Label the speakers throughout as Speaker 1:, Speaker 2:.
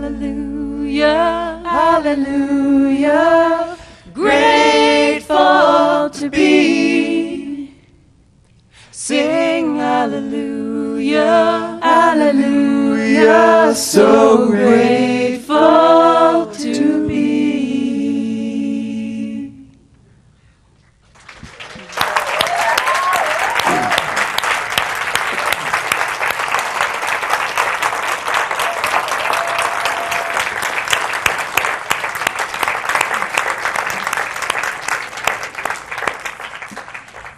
Speaker 1: hallelujah, hallelujah. Grateful to be. Sing hallelujah, hallelujah. So grateful to be.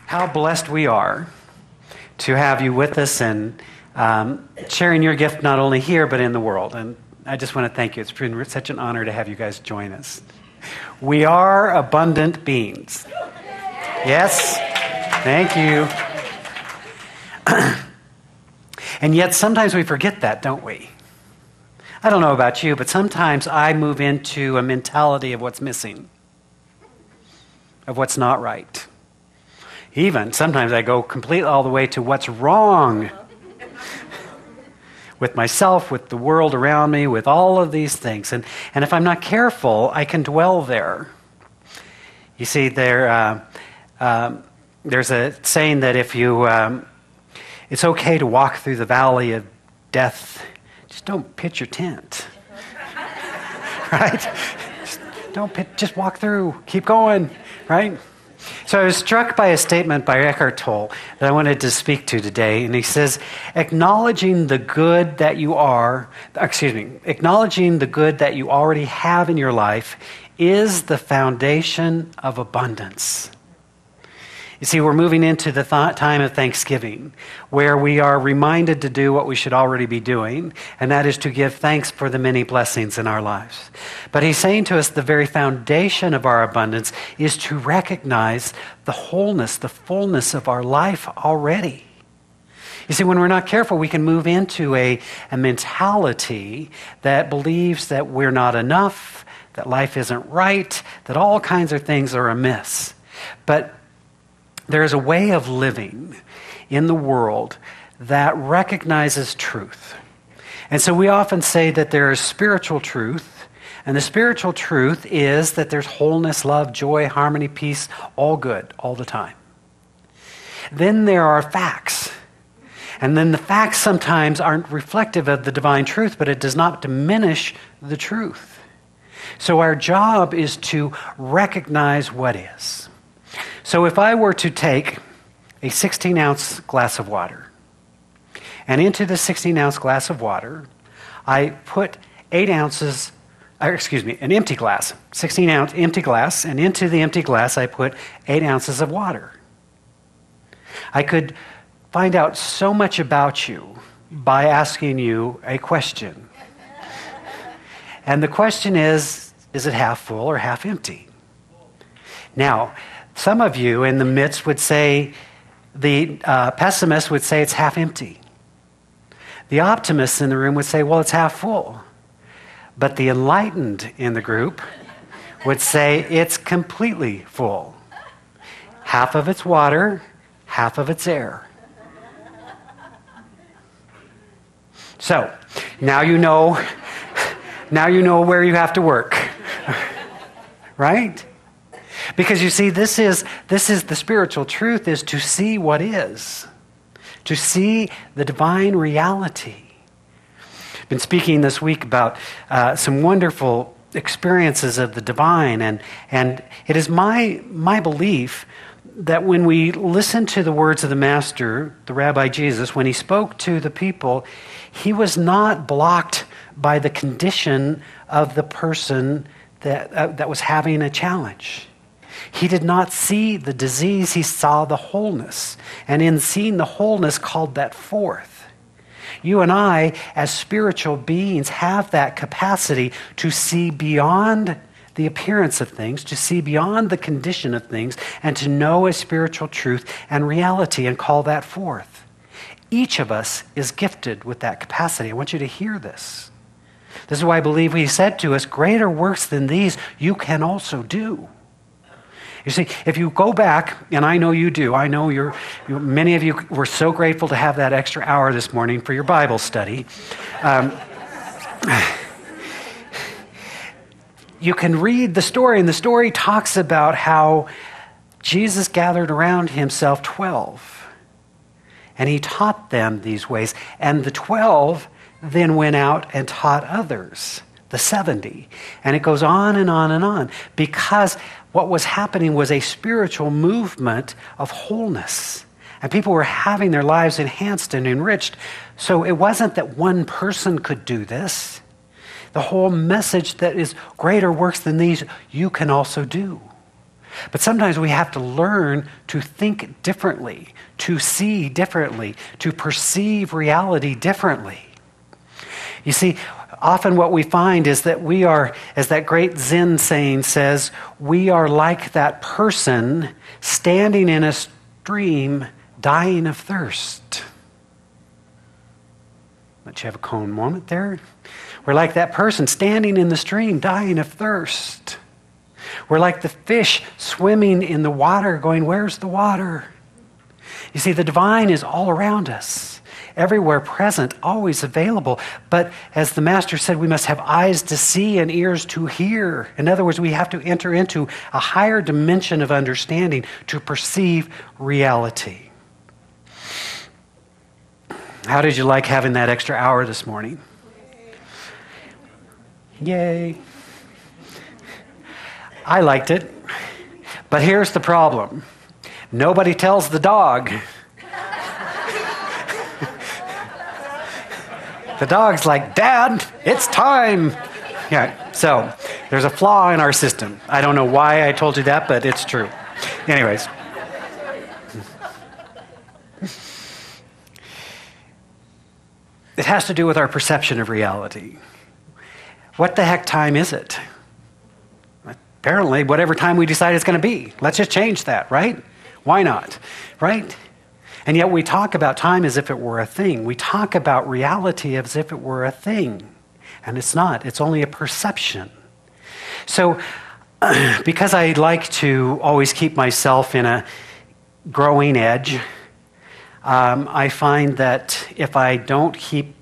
Speaker 2: How blessed we are to have you with us and sharing your gift not only here but in the world. And I just want to thank you. It's been such an honor to have you guys join us. We are abundant beings. Yes, thank you. And yet sometimes we forget that, don't we? I don't know about you, but sometimes I move into a mentality of what's missing, of what's not right. Even sometimes I go completely all the way to what's wrong with myself, with the world around me, with all of these things. And if I'm not careful, I can dwell there. You see, there's a saying that if you, it's okay to walk through the valley of death, just don't pitch your tent. Right? Just walk through, keep going, right? So I was struck by a statement by Eckhart Tolle that I wanted to speak to today, and he says, acknowledging the good that you already have in your life is the foundation of abundance. You see, we're moving into the time of Thanksgiving, where we are reminded to do what we should already be doing, and that is to give thanks for the many blessings in our lives. But he's saying to us the very foundation of our abundance is to recognize the wholeness, the fullness of our life already. You see, when we're not careful, we can move into a mentality that believes that we're not enough, that life isn't right, that all kinds of things are amiss. But there is a way of living in the world that recognizes truth. And so we often say that there is spiritual truth, and the spiritual truth is that there's wholeness, love, joy, harmony, peace, all good, all the time. Then there are facts. And then the facts sometimes aren't reflective of the divine truth, but it does not diminish the truth. So our job is to recognize what is. So if I were to take a 16-ounce glass of water, and into the 16-ounce glass of water, I put 8 ounces, an empty glass, 16-ounce empty glass, and into the empty glass I put 8 ounces of water. I could find out so much about you by asking you a question. And the question is it half full or half empty? Now, some of you in the midst would say, the pessimist would say it's half empty. The optimists in the room would say, well, it's half full. But the enlightened in the group would say it's completely full. Half of it's water, half of it's air. So, now you know where you have to work. Right? Because you see, this is the spiritual truth, is to see what is. To see the divine reality. I've been speaking this week about some wonderful experiences of the divine, and it is my belief that when we listen to the words of the Master, the Rabbi Jesus, when he spoke to the people, he was not blocked by the condition of the person that was having a challenge. He did not see the disease, he saw the wholeness. And in seeing the wholeness, called that forth. You and I, as spiritual beings, have that capacity to see beyond the appearance of things, to see beyond the condition of things, and to know a spiritual truth and reality and call that forth. Each of us is gifted with that capacity. I want you to hear this. This is why I believe he said to us, greater works than these you can also do. You see, if you go back, and I know you do, I know many of you were so grateful to have that extra hour this morning for your Bible study. you can read the story, and the story talks about how Jesus gathered around himself 12, and he taught them these ways. And the 12 then went out and taught others, the 70. And it goes on and on and on, because what was happening was a spiritual movement of wholeness. And people were having their lives enhanced and enriched. So it wasn't that one person could do this. The whole message that is greater works than these, you can also do. But sometimes we have to learn to think differently, to see differently, to perceive reality differently. You see, often what we find is that we are, as that great Zen saying says, we are like that person standing in a stream dying of thirst. Let you have a cone moment there. We're like that person standing in the stream dying of thirst. We're like the fish swimming in the water going, where's the water? You see, the divine is all around us, everywhere present, always available. But as the Master said, we must have eyes to see and ears to hear. In other words, we have to enter into a higher dimension of understanding to perceive reality. How did you like having that extra hour this morning? Yay. I liked it. But here's the problem. Nobody tells the dog. The dog's like, Dad, it's time. Yeah, so there's a flaw in our system. I don't know why I told you that, but it's true. Anyways. It has to do with our perception of reality. What the heck time is it? Apparently, whatever time we decide it's going to be. Let's just change that, right? Why not, right? And yet we talk about time as if it were a thing. We talk about reality as if it were a thing. And it's not. It's only a perception. So because I like to always keep myself in a growing edge, I find that if I don't keep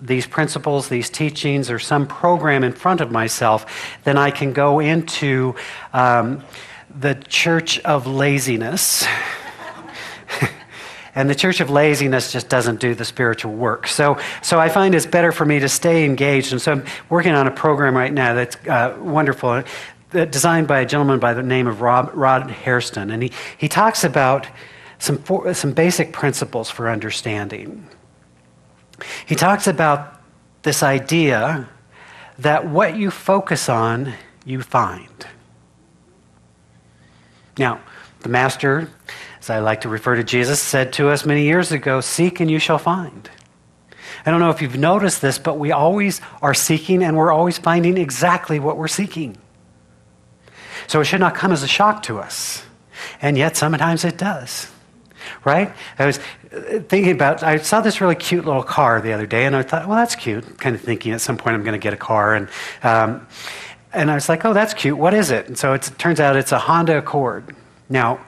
Speaker 2: these principles, these teachings, or some program in front of myself, then I can go into the church of laziness. And the church of laziness just doesn't do the spiritual work. So I find it's better for me to stay engaged. And so I'm working on a program right now that's wonderful, designed by a gentleman by the name of Rod Hairston. And he talks about some basic principles for understanding. He talks about this idea that what you focus on, you find. Now, the Master, as I like to refer to Jesus, said to us many years ago, seek and you shall find. I don't know if you've noticed this, but we always are seeking and we're always finding exactly what we're seeking. So it should not come as a shock to us. And yet sometimes it does. Right? I was thinking about, I saw this really cute little car the other day, and I thought, well, that's cute. Kind of thinking at some point I'm going to get a car. And I was like, oh, that's cute. What is it? And so it turns out it's a Honda Accord. Now,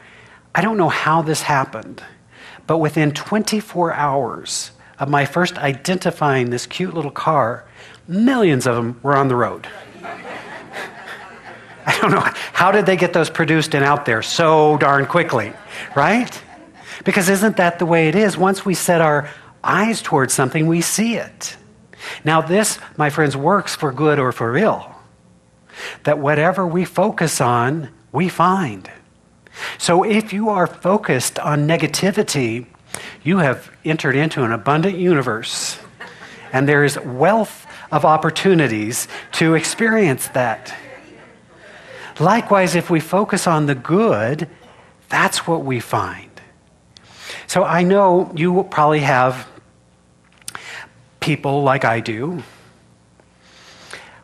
Speaker 2: I don't know how this happened, but within 24 hours of my first identifying this cute little car, millions of them were on the road. I don't know. How did they get those produced and out there so darn quickly, right? Because isn't that the way it is? Once we set our eyes towards something, we see it. Now this, my friends, works for good or for ill. That whatever we focus on, we find. So if you are focused on negativity, you have entered into an abundant universe. And there is wealth of opportunities to experience that. Likewise, if we focus on the good, that's what we find. So I know you will probably have people like I do,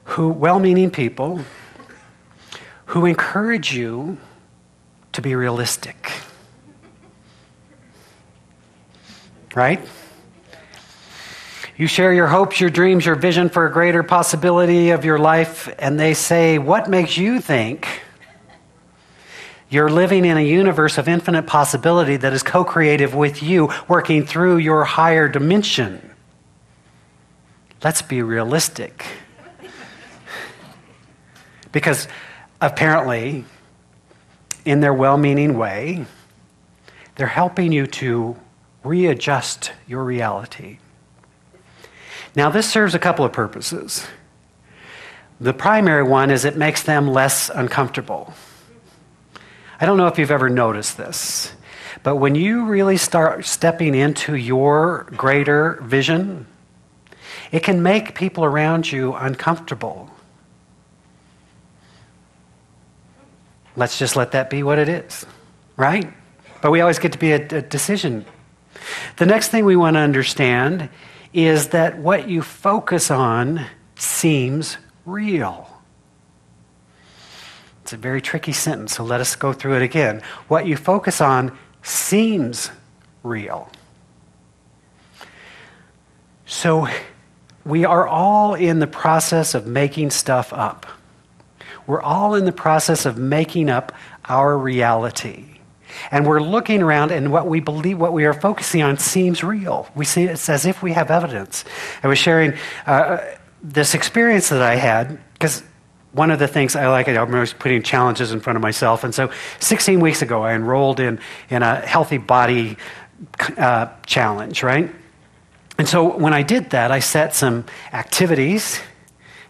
Speaker 2: who, well-meaning people, who encourage you to be realistic. Right? You share your hopes, your dreams, your vision for a greater possibility of your life, and they say, what makes you think you're living in a universe of infinite possibility that is co-creative with you, working through your higher dimension? Let's be realistic. Because apparently, in their well-meaning way, they're helping you to readjust your reality. Now, this serves a couple of purposes. The primary one is it makes them less uncomfortable. I don't know if you've ever noticed this, but when you really start stepping into your greater vision, it can make people around you uncomfortable. Let's just let that be what it is, right? But we always get to be a decision. The next thing we want to understand is that what you focus on seems real. It's a very tricky sentence, so let us go through it again. What you focus on seems real. So we are all in the process of making stuff up. We're all in the process of making up our reality. And we're looking around, and what we believe, what we are focusing on seems real. We see it as if we have evidence. I was sharing this experience that I had, because one of the things I like, I'm always putting challenges in front of myself. And so 16 weeks ago, I enrolled in a healthy body challenge, right? And so when I did that, I set some activities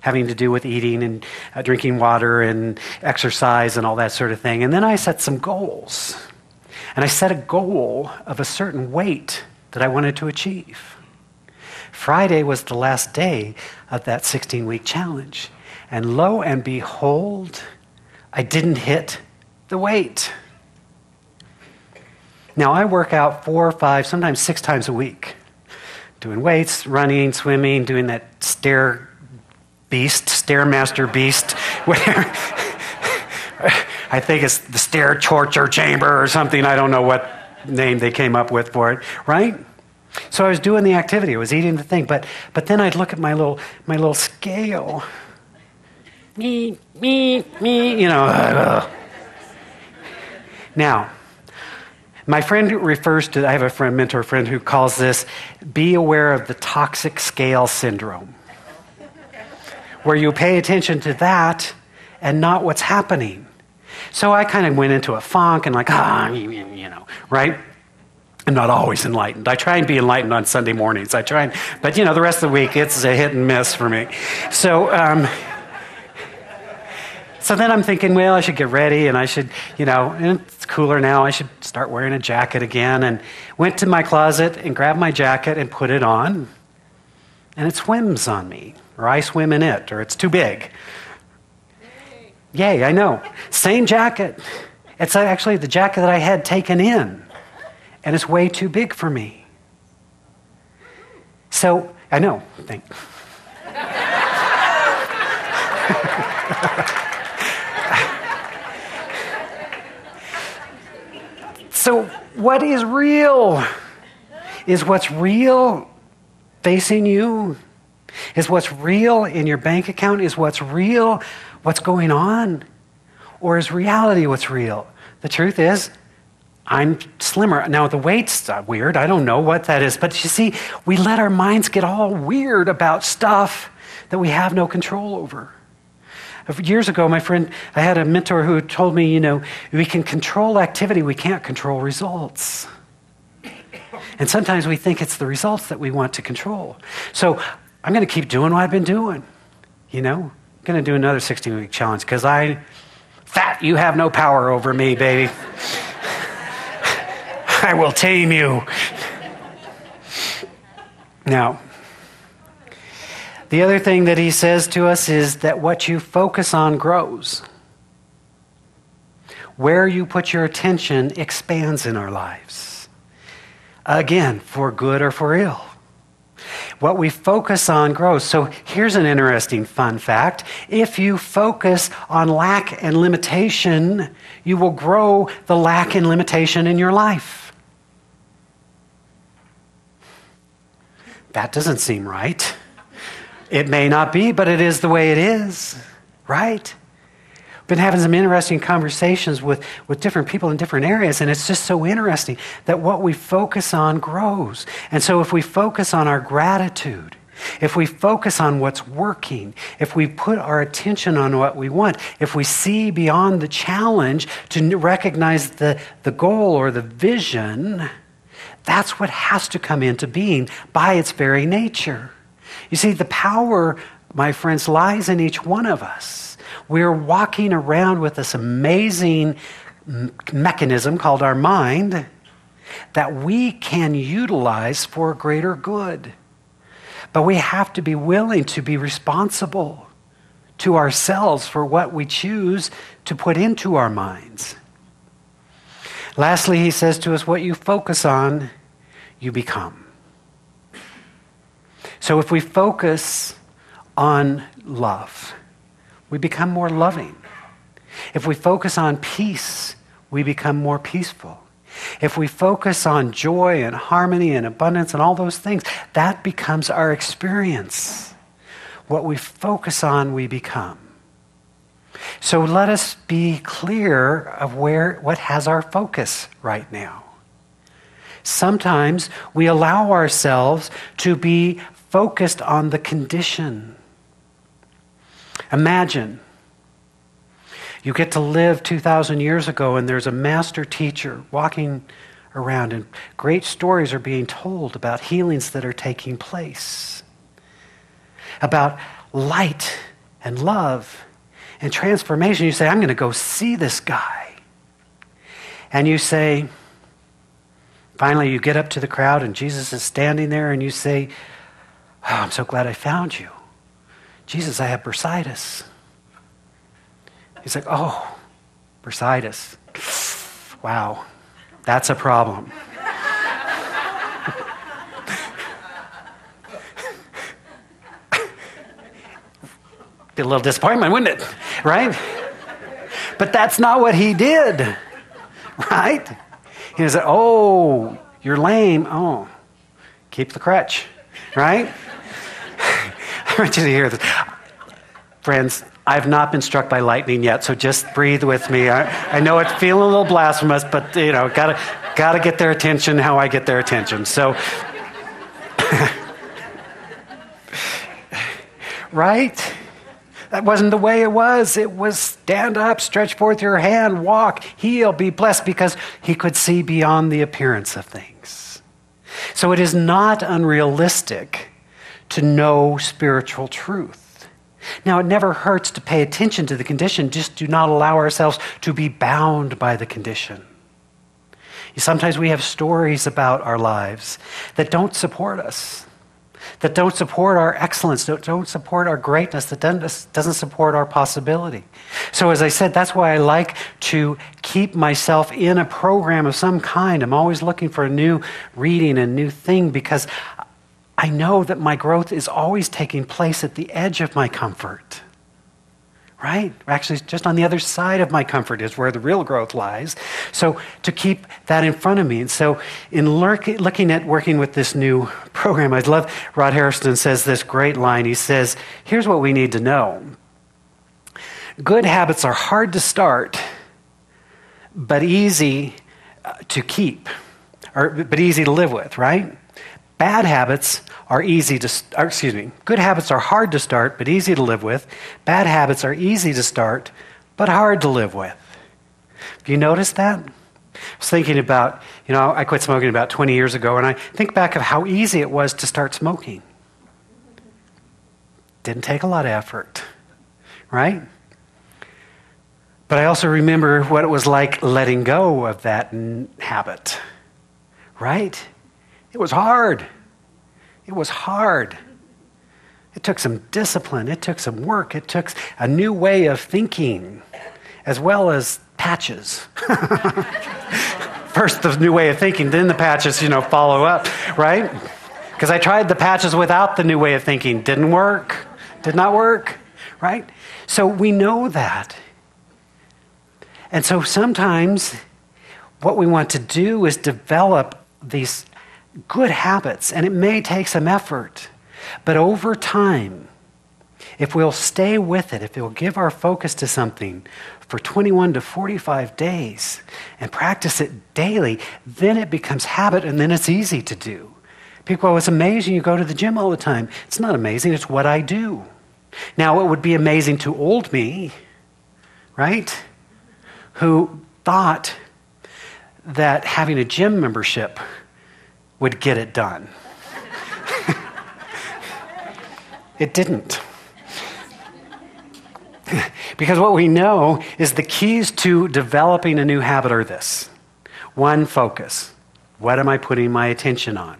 Speaker 2: having to do with eating and drinking water and exercise and all that sort of thing. And then I set some goals. And I set a goal of a certain weight that I wanted to achieve. Friday was the last day of that 16-week challenge. And lo and behold, I didn't hit the weight. Now, I work out 4 or 5, sometimes 6 times a week. Doing weights, running, swimming, doing that Stairmaster Beast, whatever. I think it's the Stair Torture Chamber or something. I don't know what name they came up with for it, right? So I was doing the activity. I was eating the thing, but then I'd look at my little scale. Me, you know. Now, my friend refers to, I have a mentor friend who calls this, be aware of the toxic scale syndrome, where you pay attention to that and not what's happening. So I kind of went into a funk and like, you know, right? I'm not always enlightened. I try and be enlightened on Sunday mornings. But you know, the rest of the week, it's a hit and miss for me. So then I'm thinking, well, I should get ready and I should, you know, and it's cooler now. I should start wearing a jacket again. And went to my closet and grabbed my jacket and put it on. And it swims on me, or I swim in it, or it's too big. Yay, I know. Same jacket. It's actually the jacket that I had taken in. And it's way too big for me. So, I know. So, what is real? Is what's real facing you? Is what's real in your bank account? Is what's real what's going on? Or is reality what's real? The truth is, I'm slimmer. Now, the weight's weird. I don't know what that is. But you see, we let our minds get all weird about stuff that we have no control over. Years ago, I had a mentor who told me, you know, we can control activity, we can't control results. And sometimes we think it's the results that we want to control. So I'm going to keep doing what I've been doing, you know. I'm going to do another 16-week challenge because you have no power over me, baby. I will tame you. Now, the other thing that he says to us is that what you focus on grows. Where you put your attention expands in our lives. Again, for good or for ill. What we focus on grows. So here's an interesting fun fact. If you focus on lack and limitation, you will grow the lack and limitation in your life. That doesn't seem right. It may not be, but it is the way it is, right? Been having some interesting conversations with different people in different areas, and it's just so interesting that what we focus on grows. And so if we focus on our gratitude, if we focus on what's working, if we put our attention on what we want, if we see beyond the challenge to recognize the goal or the vision, that's what has to come into being by its very nature. You see, the power, my friends, lies in each one of us. We're walking around with this amazing mechanism called our mind that we can utilize for a greater good. But we have to be willing to be responsible to ourselves for what we choose to put into our minds. Lastly, he says to us, what you focus on, you become. So if we focus on love, we become more loving. If we focus on peace, we become more peaceful. If we focus on joy and harmony and abundance and all those things, that becomes our experience. What we focus on, we become. So let us be clear of what has our focus right now. Sometimes we allow ourselves to be focused on the condition. Imagine you get to live 2,000 years ago and there's a master teacher walking around and great stories are being told about healings that are taking place, about light and love and transformation. You say, I'm going to go see this guy. And you say, finally you get up to the crowd and Jesus is standing there and you say, oh, I'm so glad I found you. Jesus, I have bursitis. He's like, oh, bursitis. Wow, that's a problem. Be a little disappointment, wouldn't it? Right? But that's not what he did. Right? He was like, oh, you're lame. Oh, keep the crutch. Right? I want you to hear this. Friends, I've not been struck by lightning yet, so just breathe with me. I know it's feeling a little blasphemous, but gotta get their attention how I get their attention. So, right? That wasn't the way it was. It was stand up, stretch forth your hand, walk, heal, be blessed, because he could see beyond the appearance of things. So it is not unrealistic to know spiritual truth. Now, it never hurts to pay attention to the condition. Just do not allow ourselves to be bound by the condition. Sometimes we have stories about our lives that don't support us, that don't support our excellence, that don't support our greatness, that doesn't support our possibility. So as I said, that's why I like to keep myself in a program of some kind. I'm always looking for a new reading, a new thing, because I know that my growth is always taking place at the edge of my comfort, right? Actually, just on the other side of my comfort is where the real growth lies. So to keep that in front of me. And so in looking at working with this new program, I love Rod Harrison says this great line. He says, here's what we need to know. Good habits are hard to start, but easy to keep, but easy to live with, right? Bad habits are good habits are hard to start, but easy to live with. Bad habits are easy to start, but hard to live with. Have you noticed that? I was thinking about, I quit smoking about 20 years ago, and I think back of how easy it was to start smoking. Didn't take a lot of effort, right? But I also remember what it was like letting go of that habit, right? It was hard. It was hard. It took some discipline. It took some work. It took a new way of thinking, as well as patches. First the new way of thinking, then the patches, follow up, right? Because I tried the patches without the new way of thinking. Didn't work. Did not work, right? So we know that. And so sometimes what we want to do is develop these good habits, and it may take some effort, but over time, if we'll stay with it, if we'll give our focus to something for 21 to 45 days and practice it daily, then it becomes habit, and then it's easy to do People go, it's amazing you go to the gym all the time. It's not amazing, it's what I do. Now, it would be amazing to old me, right? Who thought that having a gym membership would get it done. It didn't. Because what we know is the keys to developing a new habit are this. 1, focus. What am I putting my attention on?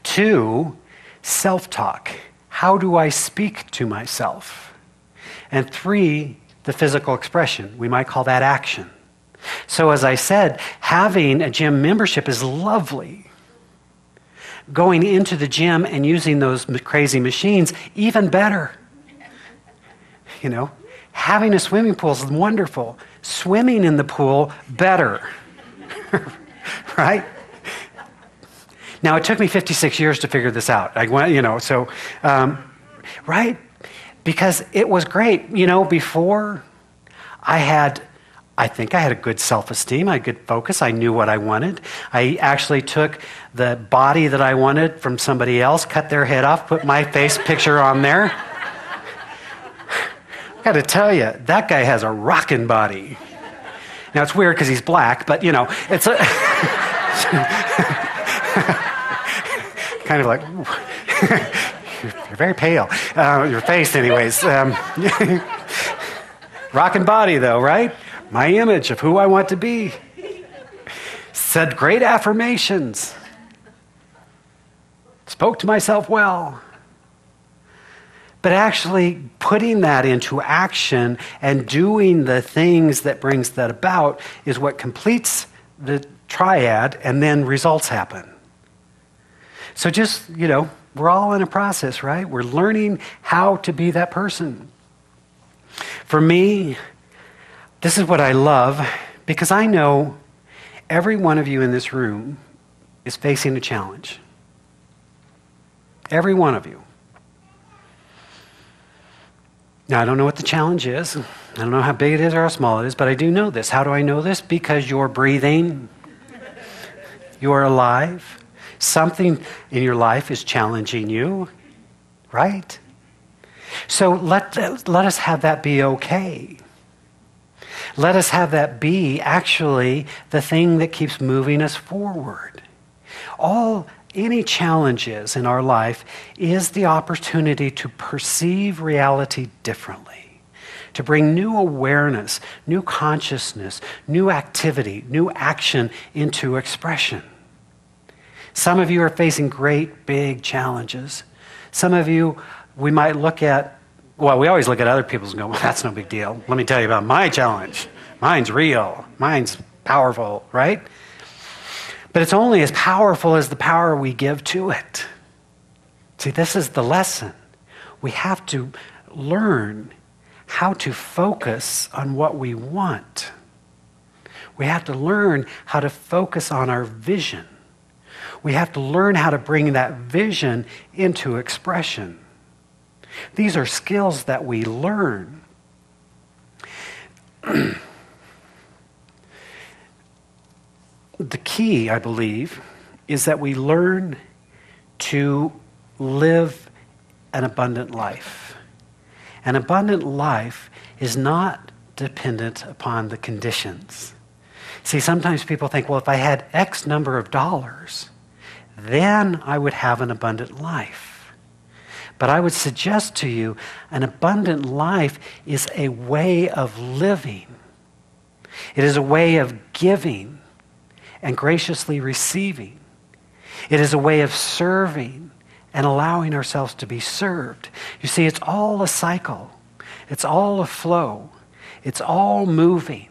Speaker 2: 2, self-talk. How do I speak to myself? And 3, the physical expression. We might call that action. So as I said, having a gym membership is lovely. Going into the gym and using those crazy machines, even better. You know, having a swimming pool is wonderful. Swimming in the pool, better. Right? Now, it took me 56 years to figure this out. Right? Because it was great. You know, before I think I had a good self-esteem, I had good focus, I knew what I wanted. I actually took the body that I wanted from somebody else, cut their head off, put my face picture on there. I got to tell you, that guy has a rockin' body. Now, it's weird because he's black, but, you know, it's a... kind of like... You're very pale. Your face, anyways. Rockin' body, though, right? My image of who I want to be. Said great affirmations. Spoke to myself well. But actually putting that into action and doing the things that brings that about is what completes the triad, and then results happen. So just, you know, we're all in a process, right? We're learning how to be that person. For me, this is what I love, because I know every one of you in this room is facing a challenge. Every one of you. Now, I don't know what the challenge is. I don't know how big it is or how small it is, but I do know this. How do I know this? Because you're breathing. You're alive. Something in your life is challenging you, right? So let us have that be okay. Let us have that be actually the thing that keeps moving us forward. Any challenges in our life is the opportunity to perceive reality differently, to bring new awareness, new consciousness, new activity, new action into expression. Some of you are facing great big challenges. Some of you, we might look at, well, we always look at other people's and go, well, that's no big deal. Let me tell you about my challenge. Mine's real. Mine's powerful, right? But it's only as powerful as the power we give to it. See, this is the lesson. We have to learn how to focus on what we want. We have to learn how to focus on our vision. We have to learn how to bring that vision into expression. These are skills that we learn. The key, I believe, is that we learn to live an abundant life. An abundant life is not dependent upon the conditions. See, sometimes people think, well, if I had X number of dollars, then I would have an abundant life. But I would suggest to you, an abundant life is a way of living. It is a way of giving and graciously receiving. It is a way of serving and allowing ourselves to be served. You see, it's all a cycle. It's all a flow. It's all moving.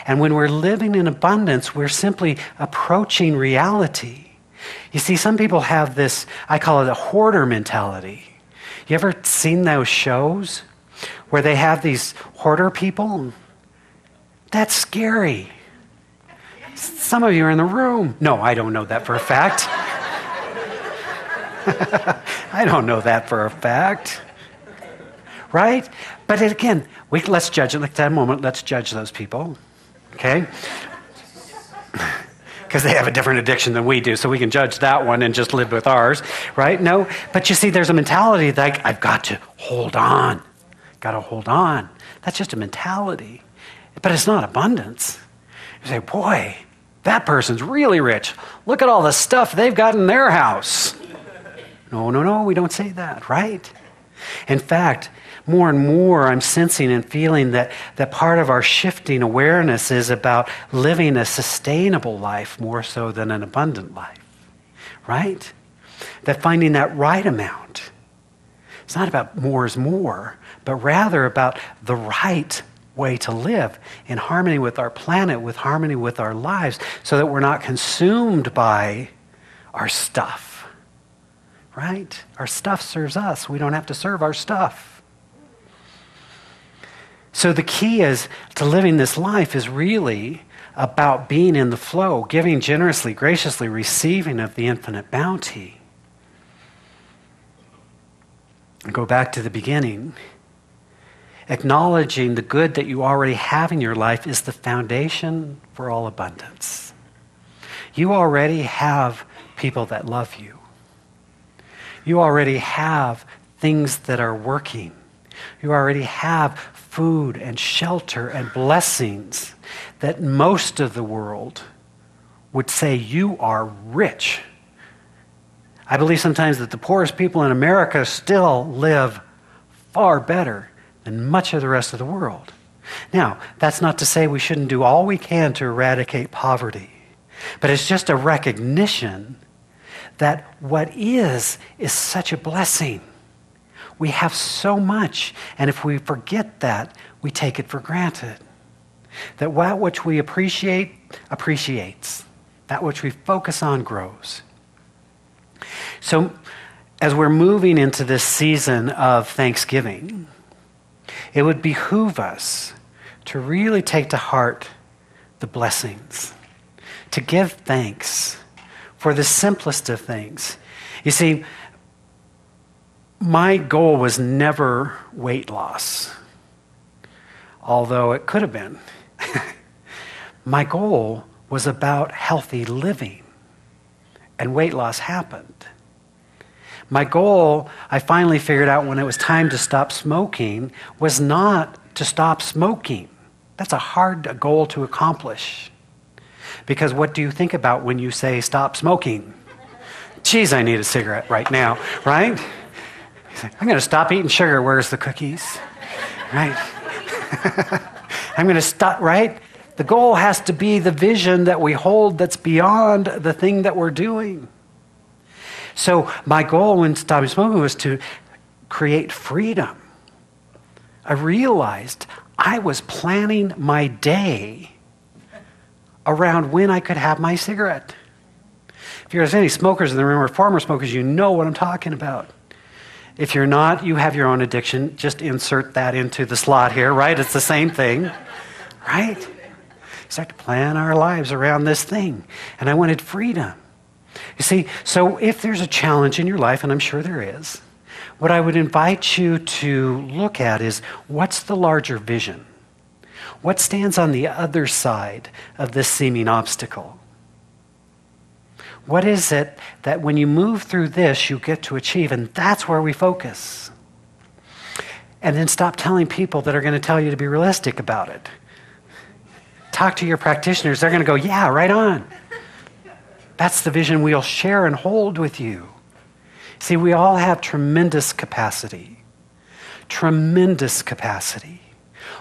Speaker 2: And when we're living in abundance, we're simply approaching reality. You see, some people have this, I call it a hoarder mentality. You ever seen those shows where they have these hoarder people? That's scary. Some of you are in the room. No, I don't know that for a fact. I don't know that for a fact. Right? But again, let's judge it. Like that moment, let's judge those people. Okay? because they have a different addiction than we do, so we can judge that one and just live with ours, right? No, but you see, there's a mentality like, I've got to hold on. Got to hold on. That's just a mentality. But it's not abundance. You say, boy, that person's really rich. Look at all the stuff they've got in their house. No, we don't say that, right? In fact, more and more I'm sensing and feeling that part of our shifting awareness is about living a sustainable life more so than an abundant life, right? That finding that right amount. It's not about more is more, but rather about the right way to live in harmony with our planet, with harmony with our lives, so that we're not consumed by our stuff, right? Our stuff serves us. We don't have to serve our stuff. So the key is to living this life is really about being in the flow, giving generously, graciously, receiving of the infinite bounty. And go back to the beginning. Acknowledging the good that you already have in your life is the foundation for all abundance. You already have people that love you. You already have things that are working. You already have food and shelter and blessings that most of the world would say you are rich. I believe sometimes that the poorest people in America still live far better than much of the rest of the world. Now, that's not to say we shouldn't do all we can to eradicate poverty, but it's just a recognition that what is such a blessing. We have so much, and if we forget that, we take it for granted. That which we appreciate, appreciates. That which we focus on grows. So, as we're moving into this season of Thanksgiving, it would behoove us to really take to heart the blessings, to give thanks for the simplest of things. You see, my goal was never weight loss, although it could have been. My goal was about healthy living, and weight loss happened. My goal, I finally figured out when it was time to stop smoking, was not to stop smoking. That's a hard goal to accomplish. Because what do you think about when you say stop smoking? Geez, I need a cigarette right now, right? I'm going to stop eating sugar. Where's the cookies? Right? I'm going to stop, right? The goal has to be the vision that we hold that's beyond the thing that we're doing. So my goal when stopping smoking was to create freedom. I realized I was planning my day around when I could have my cigarette. If there's any smokers in the room or former smokers, you know what I'm talking about. If you're not, you have your own addiction. Just insert that into the slot here, right? It's the same thing, right? Start to plan our lives around this thing. And I wanted freedom. You see, so if there's a challenge in your life, and I'm sure there is, what I would invite you to look at is what's the larger vision? What stands on the other side of this seeming obstacle? What is it that when you move through this, you get to achieve? And that's where we focus. And then stop telling people that are going to tell you to be realistic about it. Talk to your practitioners. They're going to go, yeah, right on. That's the vision we'll share and hold with you. See, we all have tremendous capacity. Tremendous capacity.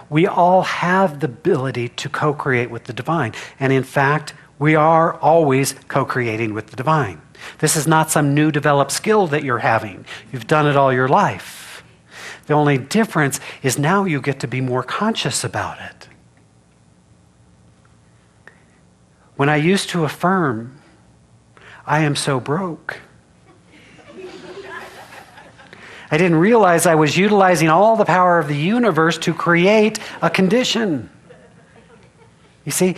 Speaker 2: We all have the ability to co-create with the divine. And in fact, we are always co-creating with the divine. This is not some new developed skill that you're having. You've done it all your life. The only difference is now you get to be more conscious about it. When I used to affirm, I am so broke, I didn't realize I was utilizing all the power of the universe to create a condition. You see,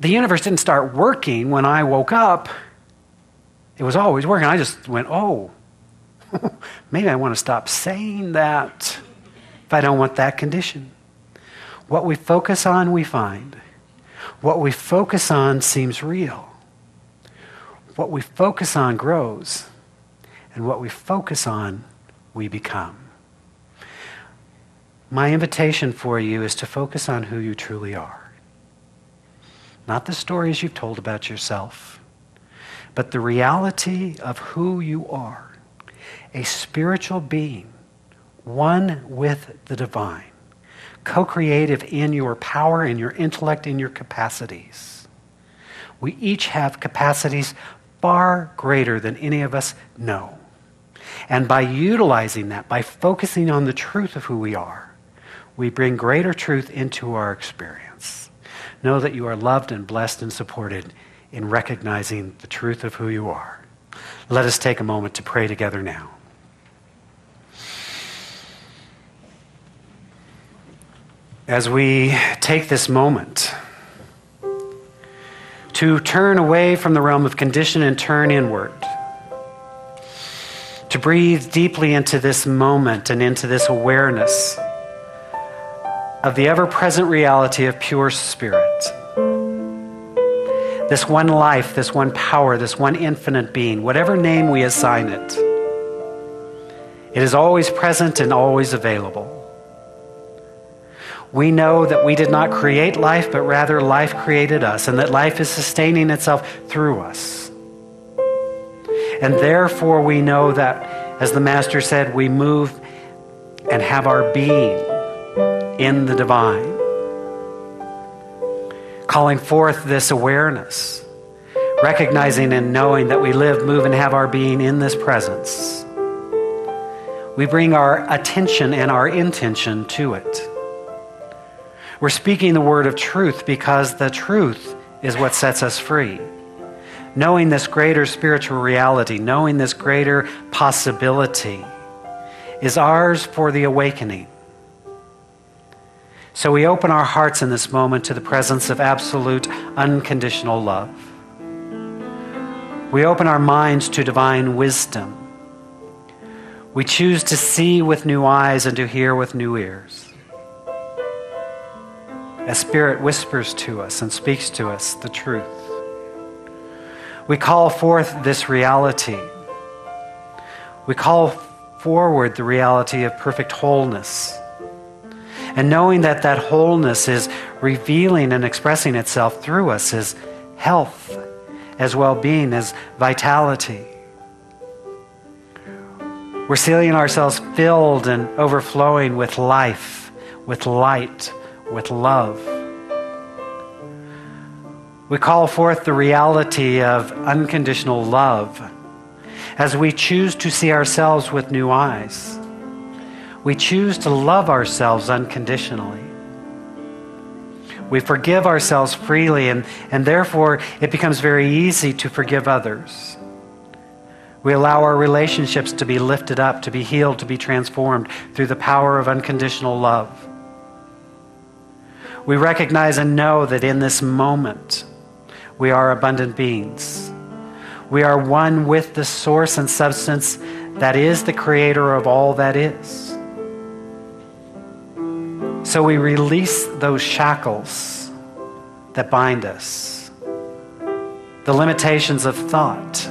Speaker 2: the universe didn't start working when I woke up. It was always working. I just went, oh, maybe I want to stop saying that if I don't want that condition. What we focus on, we find. What we focus on seems real. What we focus on grows, and what we focus on, we become. My invitation for you is to focus on who you truly are. Not the stories you've told about yourself, but the reality of who you are, a spiritual being, one with the divine, co-creative in your power, in your intellect, in your capacities. We each have capacities far greater than any of us know. And by utilizing that, by focusing on the truth of who we are, we bring greater truth into our experience. Know that you are loved and blessed and supported in recognizing the truth of who you are. Let us take a moment to pray together now. As we take this moment to turn away from the realm of condition and turn inward, to breathe deeply into this moment and into this awareness of the ever-present reality of pure spirit. This one life, this one power, this one infinite being, whatever name we assign it, it is always present and always available. We know that we did not create life, but rather life created us, and that life is sustaining itself through us. And therefore we know that, as the Master said, we move and have our being in the divine. Calling forth this awareness, recognizing and knowing that we live, move, and have our being in this presence. We bring our attention and our intention to it. We're speaking the word of truth because the truth is what sets us free. Knowing this greater spiritual reality, knowing this greater possibility is ours for the awakening. So we open our hearts in this moment to the presence of absolute unconditional love. We open our minds to divine wisdom. We choose to see with new eyes and to hear with new ears. As Spirit whispers to us and speaks to us the truth, we call forth this reality. We call forward the reality of perfect wholeness. And knowing that that wholeness is revealing and expressing itself through us as health, as well-being, as vitality. We're seeing ourselves filled and overflowing with life, with light, with love. We call forth the reality of unconditional love as we choose to see ourselves with new eyes. We choose to love ourselves unconditionally. We forgive ourselves freely, and therefore it becomes very easy to forgive others. We allow our relationships to be lifted up, to be healed, to be transformed through the power of unconditional love. We recognize and know that in this moment, we are abundant beings. We are one with the source and substance that is the creator of all that is. So we release those shackles that bind us, the limitations of thought.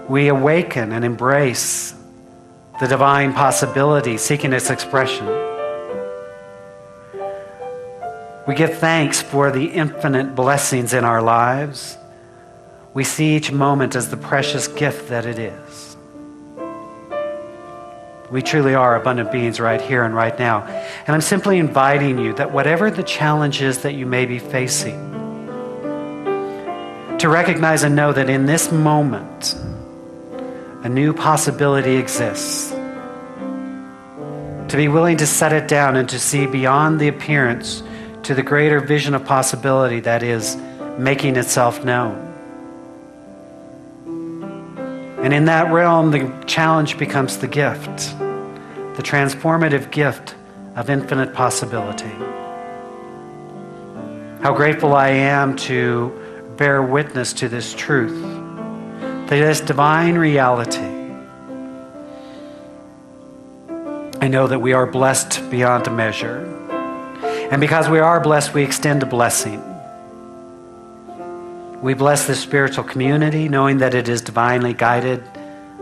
Speaker 2: We awaken and embrace the divine possibility, seeking its expression. We give thanks for the infinite blessings in our lives. We see each moment as the precious gift that it is. We truly are abundant beings right here and right now. And I'm simply inviting you that whatever the challenge is that you may be facing, to recognize and know that in this moment, a new possibility exists. To be willing to set it down and to see beyond the appearance to the greater vision of possibility that is making itself known. And in that realm, the challenge becomes the gift, the transformative gift of infinite possibility. How grateful I am to bear witness to this truth, that this divine reality. I know that we are blessed beyond measure. And because we are blessed, we extend a blessing. We bless this spiritual community, knowing that it is divinely guided,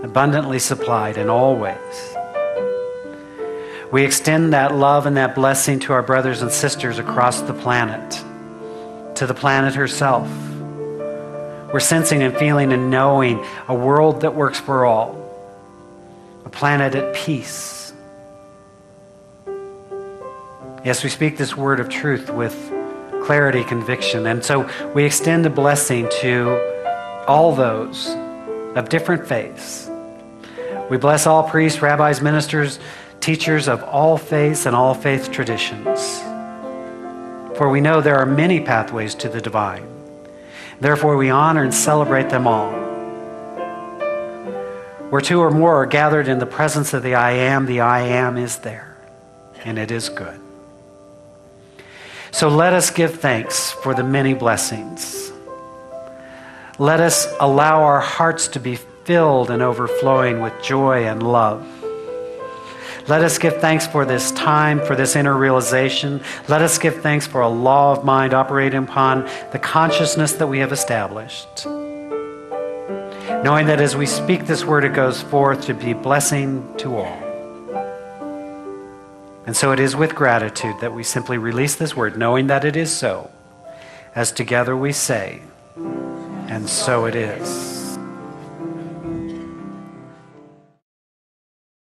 Speaker 2: abundantly supplied in all ways. We extend that love and that blessing to our brothers and sisters across the planet, to the planet herself. We're sensing and feeling and knowing a world that works for all, a planet at peace. Yes, we speak this word of truth with clarity, conviction, and so we extend a blessing to all those of different faiths. We bless all priests, rabbis, ministers, teachers of all faiths and all faith traditions. For we know there are many pathways to the divine. Therefore, we honor and celebrate them all. Where two or more are gathered in the presence of the I Am is there, and it is good. So let us give thanks for the many blessings. Let us allow our hearts to be filled and overflowing with joy and love. Let us give thanks for this time, for this inner realization. Let us give thanks for a law of mind operating upon the consciousness that we have established. Knowing that as we speak this word, it goes forth to be blessing to all. And so it is with gratitude that we simply release this word, knowing that it is so, as together we say, and so it is.